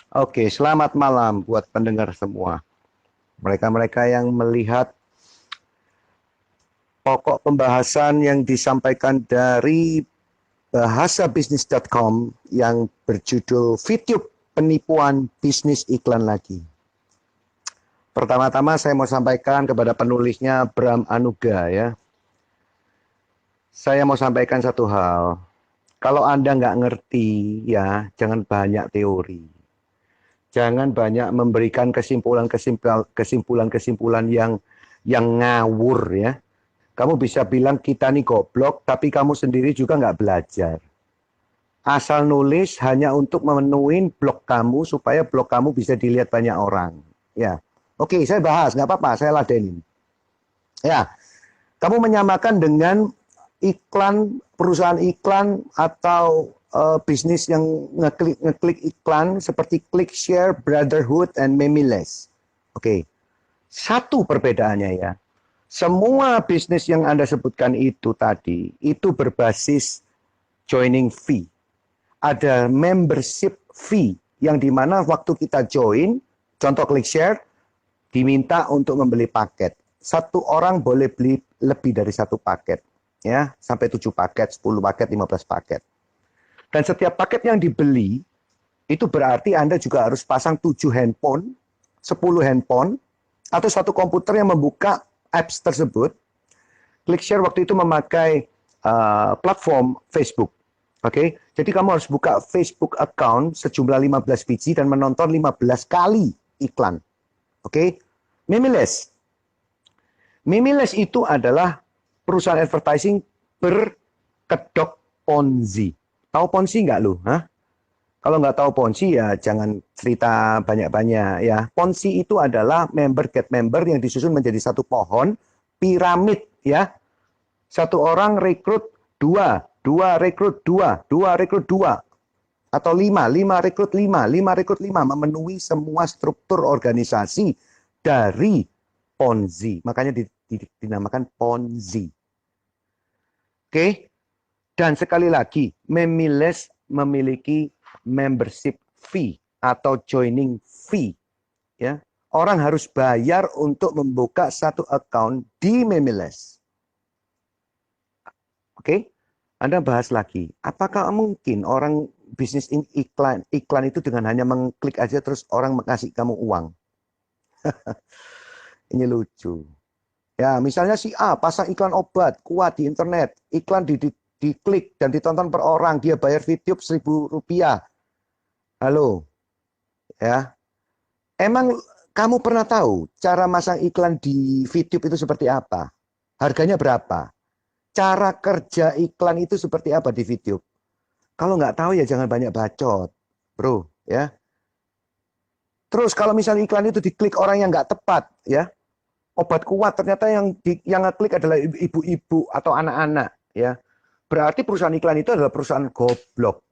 Oke, selamat malam buat pendengar semua. Mereka-mereka yang melihat pokok pembahasan yang disampaikan dari bahasabisnis.com yang berjudul VTube Penipuan Bisnis Iklan Lagi. Pertama-tama saya mau sampaikan kepada penulisnya Bram Anuga ya. Saya mau sampaikan satu hal. Kalau Anda nggak ngerti ya, jangan banyak teori. Jangan banyak memberikan kesimpulan-kesimpulan yang ngawur ya. Kamu bisa bilang kita nih goblok, tapi kamu sendiri juga nggak belajar. Asal nulis hanya untuk memenuhi blog kamu supaya blog kamu bisa dilihat banyak orang. Ya, oke, saya bahas, nggak apa-apa, saya ladenin. Ya, kamu menyamakan dengan iklan, perusahaan iklan atau bisnis yang ngeklik iklan seperti ClickShare, Brotherhood, and Memiless. Oke, satu perbedaannya ya. Semua bisnis yang Anda sebutkan itu tadi, itu berbasis joining fee. Ada membership fee, yang dimana waktu kita join, contoh ClickShare, diminta untuk membeli paket. Satu orang boleh beli lebih dari satu paket. Ya, sampai 7 paket, 10 paket, 15 paket. Dan setiap paket yang dibeli, itu berarti Anda juga harus pasang 7 handphone, 10 handphone, atau satu komputer yang membuka apps tersebut. ClickShare waktu itu memakai platform Facebook. Oke, jadi kamu harus buka Facebook account sejumlah 15 biji dan menonton 15 kali iklan. Oke, Memiless. Memiless itu adalah perusahaan advertising berkedok Ponzi. Tahu Ponzi nggak lu? Hah? Kalau nggak tahu Ponzi ya jangan cerita banyak-banyak ya. Ponzi itu adalah member get member yang disusun menjadi satu pohon piramid ya. Satu orang rekrut dua, dua rekrut dua, dua rekrut dua, atau lima, lima rekrut lima, lima rekrut lima, memenuhi semua struktur organisasi dari Ponzi. Makanya dinamakan Ponzi. Oke, dan sekali lagi, Memiless memiliki membership fee atau joining fee. Ya, orang harus bayar untuk membuka satu account di Memiless. Oke, Anda bahas lagi. Apakah mungkin orang bisnis iklan itu dengan hanya mengklik aja terus orang mengasih kamu uang? Ini lucu. Ya, misalnya si A pasang iklan obat kuat di internet, iklan diklik dan ditonton per orang, dia bayar VTube Rp1.000. Halo, ya. Emang kamu pernah tahu cara masang iklan di VTube itu seperti apa? Harganya berapa? Cara kerja iklan itu seperti apa di VTube? Kalau nggak tahu ya jangan banyak bacot, bro, ya. Terus kalau misalnya iklan itu diklik orang yang nggak tepat, ya, obat kuat ternyata yang ngeklik adalah ibu-ibu atau anak-anak, ya. Berarti perusahaan iklan itu adalah perusahaan goblok.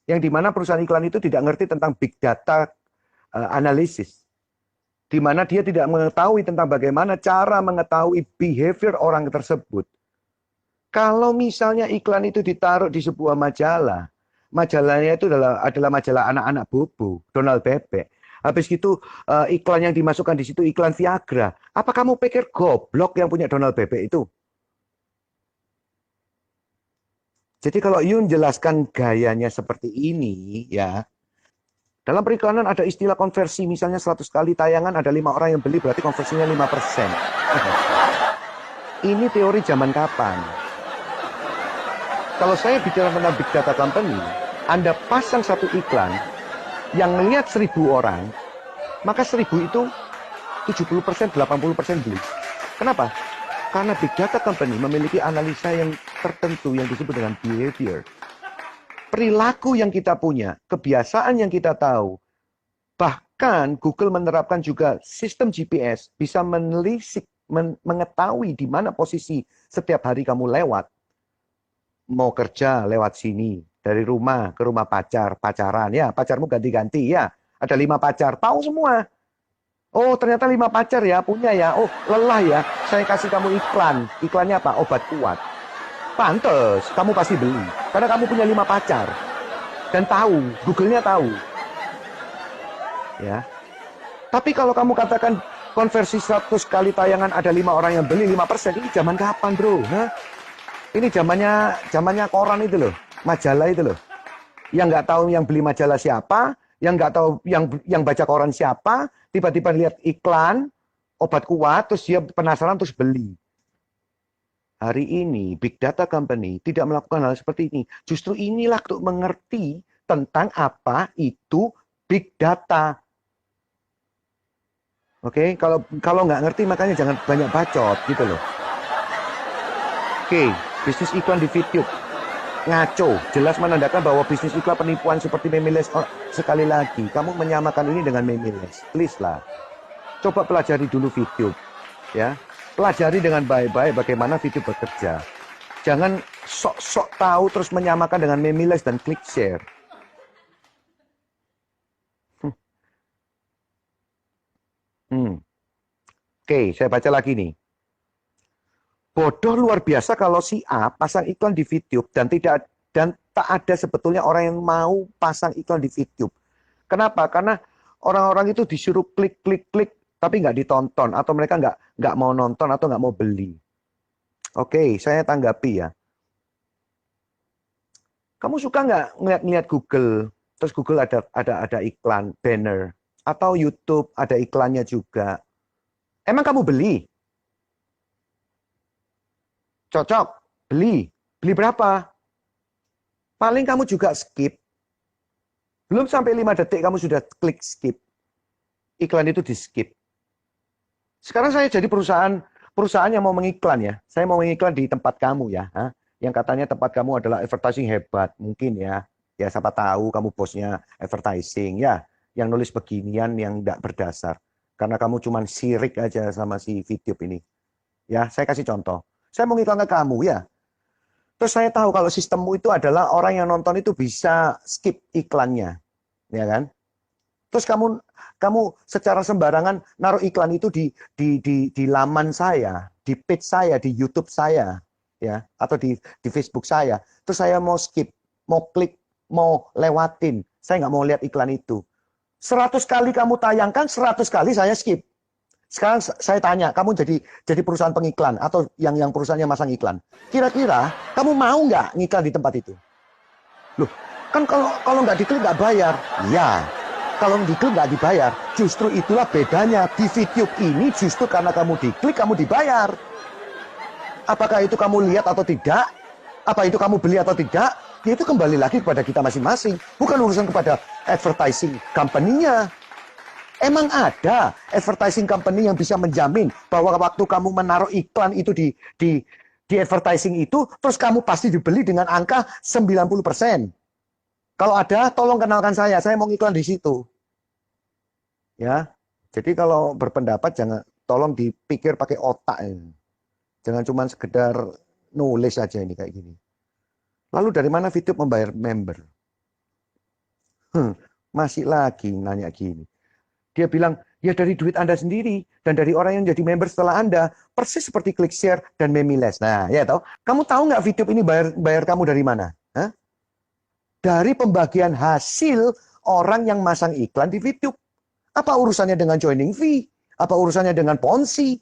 Yang dimana perusahaan iklan itu tidak ngerti tentang big data analisis. Di mana dia tidak mengetahui tentang bagaimana cara mengetahui behavior orang tersebut. Kalau misalnya iklan itu ditaruh di sebuah majalah, majalahnya itu adalah majalah anak-anak bobo, Donald Bebek. Habis itu iklan yang dimasukkan di situ iklan Viagra. Apa kamu pikir goblok yang punya Donald Bebek itu? Jadi kalau Yun jelaskan gayanya seperti ini, ya, dalam periklanan ada istilah konversi, misalnya 100 kali tayangan ada 5 orang yang beli, berarti konversinya 5%. Ini teori zaman kapan? Kalau saya bicara tentang big data company, Anda pasang satu iklan yang melihat 1.000 orang, maka 1.000 itu 70%, 80% beli. Kenapa? Karena big data company memiliki analisa yang tertentu yang disebut dengan behavior. Perilaku yang kita punya, kebiasaan yang kita tahu. Bahkan Google menerapkan juga sistem GPS bisa menelisik, mengetahui di mana posisi setiap hari kamu lewat. Mau kerja lewat sini, dari rumah ke rumah pacar, pacaran, ya pacarmu ganti-ganti, ya ada 5 pacar, tahu semua. Oh ternyata 5 pacar ya, punya ya, oh lelah ya, saya kasih kamu iklan, iklannya apa? Obat kuat. Pantes, kamu pasti beli, karena kamu punya 5 pacar. Dan tahu, Google-nya tahu. Ya. Tapi kalau kamu katakan konversi 100 kali tayangan ada 5 orang yang beli 5%, ini zaman kapan, bro? Hah? Ini zamannya koran itu loh, majalah itu loh. Yang nggak tahu yang beli majalah siapa, yang nggak tahu yang baca koran siapa, tiba-tiba lihat iklan obat kuat, terus dia penasaran terus beli. Hari ini Big Data Company tidak melakukan hal seperti ini. Justru inilah untuk mengerti tentang apa itu Big Data. Oke, kalau nggak ngerti makanya jangan banyak bacot gitu loh. Oke, bisnis iklan di video ngaco, jelas menandakan bahwa bisnis iklan penipuan seperti Memiles. Oh, sekali lagi, kamu menyamakan ini dengan Memiles, please lah. Coba pelajari dulu video, ya. Pelajari dengan baik-baik bagaimana video bekerja. Jangan sok-sok tahu terus menyamakan dengan Memiles dan klik share. Oke, saya baca lagi nih. Bodoh luar biasa kalau si A pasang iklan di video dan tak ada sebetulnya orang yang mau pasang iklan di video. Kenapa? Karena orang-orang itu disuruh klik, tapi nggak ditonton atau mereka nggak mau nonton atau nggak mau beli. Oke, saya tanggapi ya. Kamu suka nggak ngeliat Google, terus Google ada iklan banner, atau YouTube ada iklannya juga. Emang kamu beli? Cocok, beli berapa? Paling kamu juga skip. Belum sampai 5 detik kamu sudah klik skip. Iklan itu di skip. Sekarang saya jadi perusahaan yang mau mengiklan ya. Saya mau mengiklan di tempat kamu ya. Yang katanya tempat kamu adalah advertising hebat. Mungkin ya. Ya siapa tahu kamu bosnya advertising ya. Yang nulis beginian yang tidak berdasar. Karena kamu cuma sirik aja sama si video ini. Ya, saya kasih contoh. Saya mau ngiklan ke kamu ya. Terus saya tahu kalau sistemmu itu adalah orang yang nonton itu bisa skip iklannya. Ya kan? Terus kamu secara sembarangan naruh iklan itu di laman saya, di page saya, di YouTube saya, ya, atau di Facebook saya. Terus saya mau skip, mau klik, mau lewatin. Saya nggak mau lihat iklan itu. 100 kali kamu tayangkan, 100 kali saya skip. Sekarang saya tanya, kamu jadi perusahaan pengiklan atau yang perusahaannya masang iklan. Kira-kira kamu mau nggak ngiklan di tempat itu? Loh, kan kalau nggak diklik nggak bayar. Ya, kalau diklik nggak dibayar. Justru itulah bedanya. Di video ini justru karena kamu diklik, kamu dibayar. Apakah itu kamu lihat atau tidak? Apa itu kamu beli atau tidak? Ya itu kembali lagi kepada kita masing-masing. Bukan urusan kepada advertising company-nya. Emang ada advertising company yang bisa menjamin bahwa waktu kamu menaruh iklan itu di advertising itu, terus kamu pasti dibeli dengan angka 90%. Kalau ada, tolong kenalkan saya mau iklan di situ. Ya, jadi kalau berpendapat tolong dipikir pakai otak ini. Jangan cuma sekedar nulis aja ini kayak gini. Lalu dari mana video membayar member? Masih lagi nanya gini. Dia bilang, ya dari duit Anda sendiri dan dari orang yang jadi member setelah Anda, persis seperti klik share dan Memiles. Nah, ya tahu. Kamu tahu nggak video ini bayar kamu dari mana? Hah? Dari pembagian hasil orang yang masang iklan di video. Apa urusannya dengan joining fee? Apa urusannya dengan Ponzi?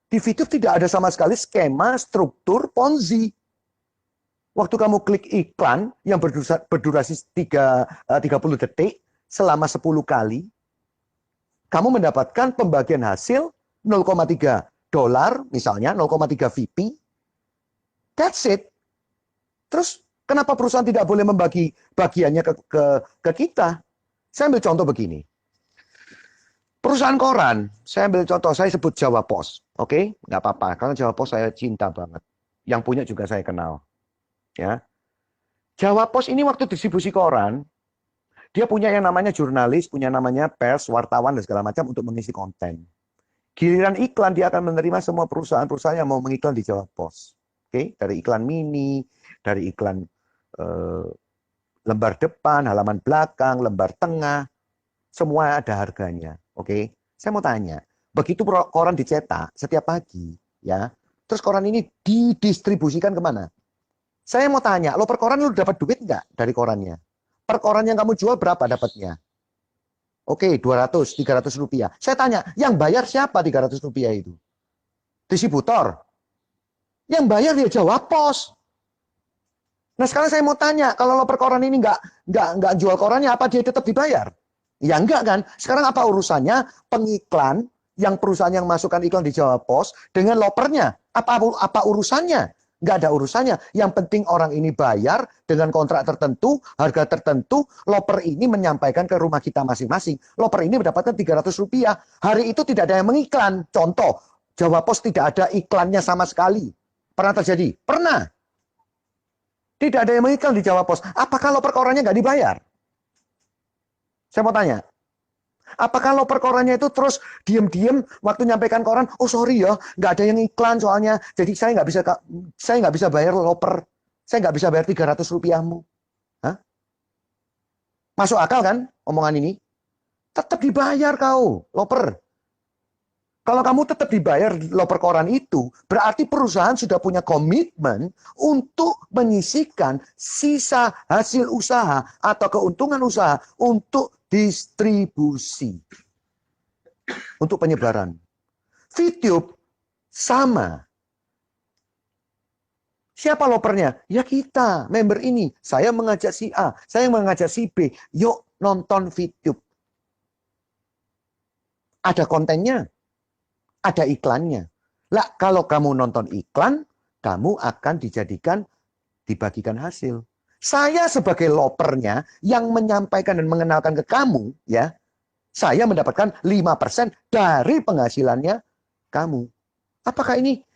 Di video tidak ada sama sekali skema struktur Ponzi. Waktu kamu klik iklan yang berdurasi 30 detik, selama 10 kali, kamu mendapatkan pembagian hasil $0,3, misalnya 0,3 VP. That's it. Terus kenapa perusahaan tidak boleh membagi bagiannya ke kita? Saya ambil contoh begini. Perusahaan koran, saya ambil contoh, saya sebut Jawa Pos. Oke? Nggak apa-apa, karena Jawa Pos saya cinta banget. Yang punya juga saya kenal. Ya. Jawa Pos ini waktu distribusi koran, dia punya yang namanya jurnalis, punya namanya pers, wartawan, dan segala macam untuk mengisi konten. Giliran iklan, dia akan menerima semua perusahaan-perusahaan yang mau mengiklan di Jawa Pos. Oke, dari iklan mini, dari iklan lembar depan, halaman belakang, lembar tengah, semua ada harganya. Oke, saya mau tanya, begitu koran dicetak setiap pagi, ya, terus koran ini didistribusikan kemana? Saya mau tanya, lo per koran lo dapat duit nggak dari korannya? Per koran yang kamu jual berapa dapatnya? Oke, 200, 300 rupiah. Saya tanya, yang bayar siapa 300 rupiah itu? Distributor. Yang bayar dia Jawa Pos. Nah sekarang saya mau tanya, kalau loper koran ini nggak jual korannya, apa dia tetap dibayar? Ya enggak kan? Sekarang apa urusannya pengiklan yang perusahaan yang masukkan iklan di Jawa Pos dengan lopernya? Apa urusannya? Nggak ada urusannya. Yang penting orang ini bayar dengan kontrak tertentu, harga tertentu, loper ini menyampaikan ke rumah kita masing-masing. Loper ini mendapatkan 300 rupiah. Hari itu tidak ada yang mengiklan. Contoh, Jawa Pos tidak ada iklannya sama sekali. Pernah terjadi? Pernah. Tidak ada yang mengiklan di Jawa Pos. Apakah loper korannya nggak dibayar? Saya mau tanya. Apakah loper korannya itu terus diam-diam waktu nyampaikan koran, oh sorry ya, nggak ada yang iklan soalnya, jadi saya nggak bisa bayar loper, saya nggak bisa bayar 300 rupiahmu. Hah? Masuk akal kan omongan ini? Tetap dibayar kau, loper. Kalau kamu tetap dibayar loper koran itu, berarti perusahaan sudah punya komitmen untuk menyisihkan sisa hasil usaha atau keuntungan usaha untuk distribusi. Untuk penyebaran. VTube sama. Siapa lopernya? Ya kita, member ini. Saya mengajak si A, saya mengajak si B. Yuk nonton VTube. Ada kontennya. Ada iklannya. Lah, kalau kamu nonton iklan, kamu akan dibagikan hasil. Saya sebagai lopernya yang menyampaikan dan mengenalkan ke kamu, ya, saya mendapatkan 5% dari penghasilannya kamu. Apakah ini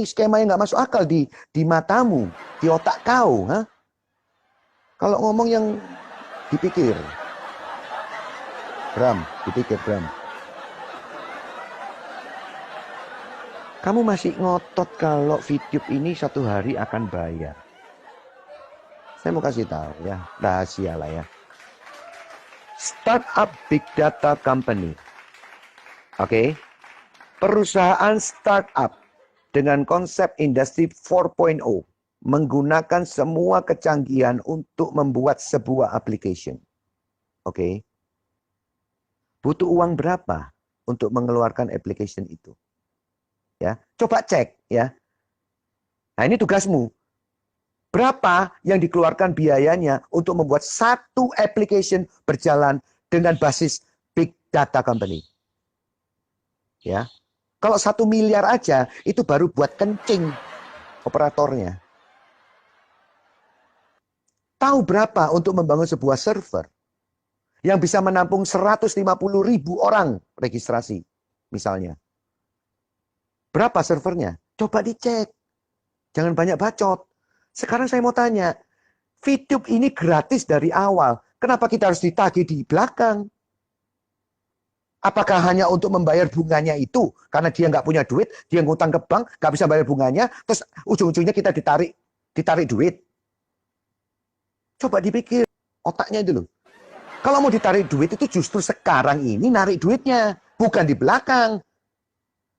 skema yang nggak masuk akal di matamu, di otak kau? Ha? Kalau ngomong yang dipikir. Bram, dipikir Bram. Kamu masih ngotot kalau VTube ini satu hari akan bayar. Saya mau kasih tahu ya, rahasia lah ya. Startup Big Data Company. Oke. Perusahaan startup dengan konsep industri 4.0 menggunakan semua kecanggihan untuk membuat sebuah application. Oke. Butuh uang berapa untuk mengeluarkan application itu? Ya, coba cek ya. Nah, ini tugasmu. Berapa yang dikeluarkan biayanya untuk membuat satu application berjalan dengan basis big data company? Ya. Kalau 1 miliar aja itu baru buat kencing operatornya. Tahu berapa untuk membangun sebuah server yang bisa menampung 150.000 orang registrasi misalnya? Berapa servernya? Coba dicek. Jangan banyak bacot. Sekarang saya mau tanya, VTube ini gratis dari awal. Kenapa kita harus ditagih di belakang? Apakah hanya untuk membayar bunganya itu? Karena dia nggak punya duit, dia ngutang ke bank, nggak bisa bayar bunganya, terus ujung-ujungnya kita ditarik duit. Coba dipikir, otaknya itu loh. Kalau mau ditarik duit itu justru sekarang ini narik duitnya, bukan di belakang.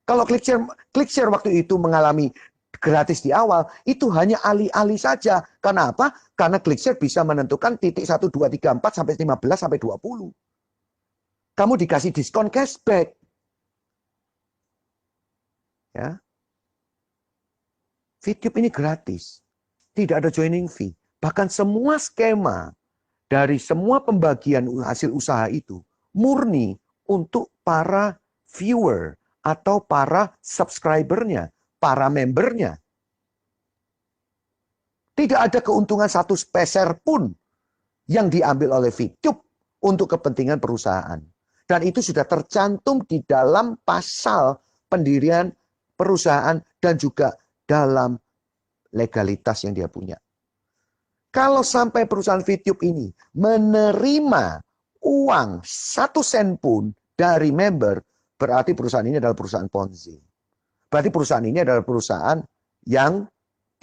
Kalau ClickShare waktu itu mengalami gratis di awal, itu hanya alih-alih saja. Kenapa? Karena ClickShare bisa menentukan titik 1, 2, 3, 4, sampai 15, sampai 20. Kamu dikasih diskon cashback. Ya. VTube ini gratis. Tidak ada joining fee. Bahkan semua skema dari semua pembagian hasil usaha itu murni untuk para viewer atau para subscribernya, para membernya. Tidak ada keuntungan satu peser pun yang diambil oleh VTube untuk kepentingan perusahaan. Dan itu sudah tercantum di dalam pasal pendirian perusahaan dan juga dalam legalitas yang dia punya. Kalau sampai perusahaan VTube ini menerima uang 1 sen pun dari member, berarti perusahaan ini adalah perusahaan Ponzi. Berarti perusahaan ini adalah perusahaan yang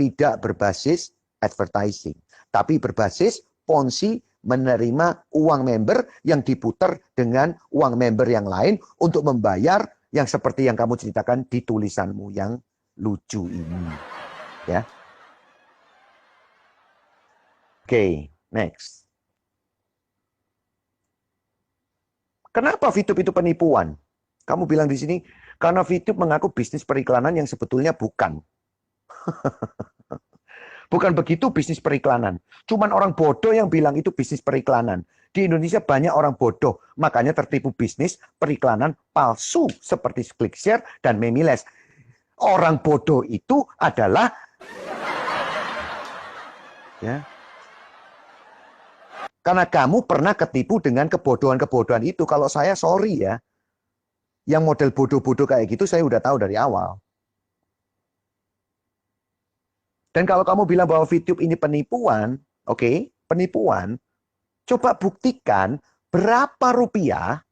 tidak berbasis advertising, tapi berbasis Ponzi, menerima uang member yang diputar dengan uang member yang lain untuk membayar yang seperti yang kamu ceritakan di tulisanmu yang lucu ini. Ya. Oke, next. Kenapa VTube itu penipuan? Kamu bilang di sini, karena VTube mengaku bisnis periklanan yang sebetulnya bukan. Bukan begitu bisnis periklanan. Cuman orang bodoh yang bilang itu bisnis periklanan. Di Indonesia banyak orang bodoh, makanya tertipu bisnis periklanan palsu seperti ClickShare dan Memiles. Orang bodoh itu adalah ya. Karena kamu pernah ketipu dengan kebodohan-kebodohan itu. Kalau saya sorry ya. Yang model bodoh-bodoh kayak gitu saya udah tahu dari awal. Dan kalau kamu bilang bahwa VTube ini penipuan, oke, penipuan, coba buktikan berapa rupiah,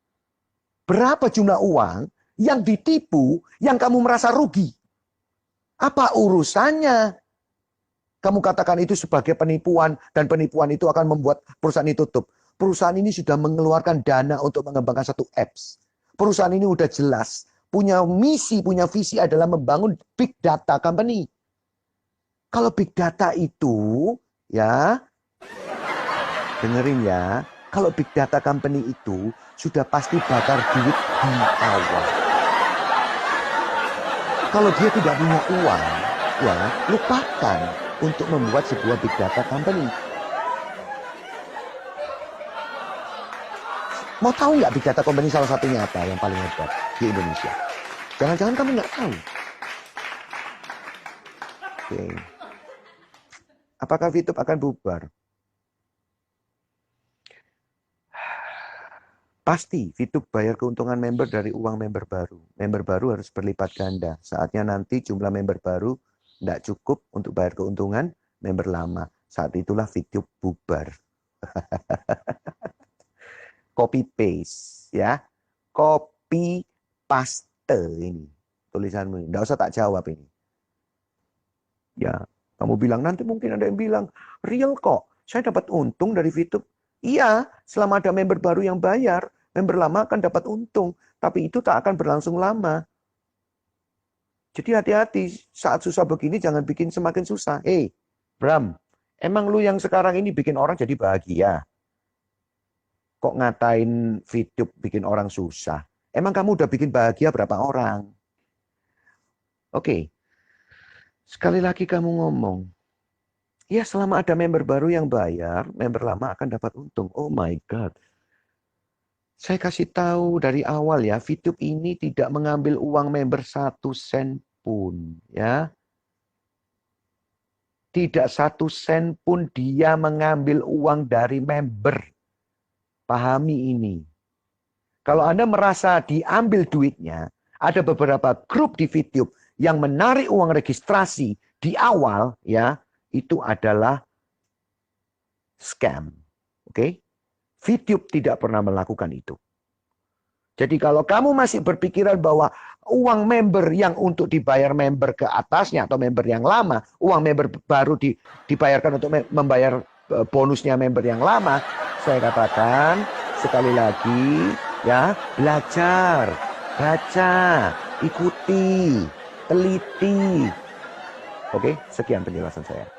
berapa jumlah uang yang ditipu, yang kamu merasa rugi. Apa urusannya? Kamu katakan itu sebagai penipuan, dan penipuan itu akan membuat perusahaan ini tutup. Perusahaan ini sudah mengeluarkan dana untuk mengembangkan satu apps. Perusahaan ini udah jelas, punya misi, punya visi adalah membangun big data company. Kalau big data itu, ya, dengerin ya, kalau big data company itu sudah pasti bakar duit di awal. Kalau dia tidak punya uang, ya, lupakan untuk membuat sebuah big data company. Mau tahu nggak big data company salah satunya apa yang paling hebat di Indonesia? Jangan-jangan kamu nggak tahu. Oke. Apakah VTube akan bubar? Pasti VTube bayar keuntungan member dari uang member baru. Member baru harus berlipat ganda. Saatnya nanti jumlah member baru tidak cukup untuk bayar keuntungan member lama. Saat itulah VTube bubar. Copy paste ya. Copy paste ini tulisanmu. Enggak usah tak jawab ini. Ya, kamu bilang nanti mungkin ada yang bilang real kok. Saya dapat untung dari VTube. Iya, selama ada member baru yang bayar, member lama akan dapat untung. Tapi itu tak akan berlangsung lama. Jadi hati-hati, saat susah begini jangan bikin semakin susah. Bram, emang lu yang sekarang ini bikin orang jadi bahagia? Kok ngatain VTube bikin orang susah? Emang kamu udah bikin bahagia berapa orang? Oke, sekali lagi kamu ngomong, ya selama ada member baru yang bayar, member lama akan dapat untung. Oh my God. Saya kasih tahu dari awal ya, VTube ini tidak mengambil uang member 1 sen pun. Ya. Tidak 1 sen pun dia mengambil uang dari member. Pahami ini. Kalau Anda merasa diambil duitnya, ada beberapa grup di VTube yang menarik uang registrasi di awal, ya, itu adalah scam. Oke? VTube tidak pernah melakukan itu. Jadi kalau kamu masih berpikiran bahwa uang member yang untuk dibayar member ke atasnya atau member yang lama, uang member baru dibayarkan untuk membayar bonusnya member yang lama, saya katakan sekali lagi ya, belajar, baca, ikuti, teliti. Oke, sekian penjelasan saya.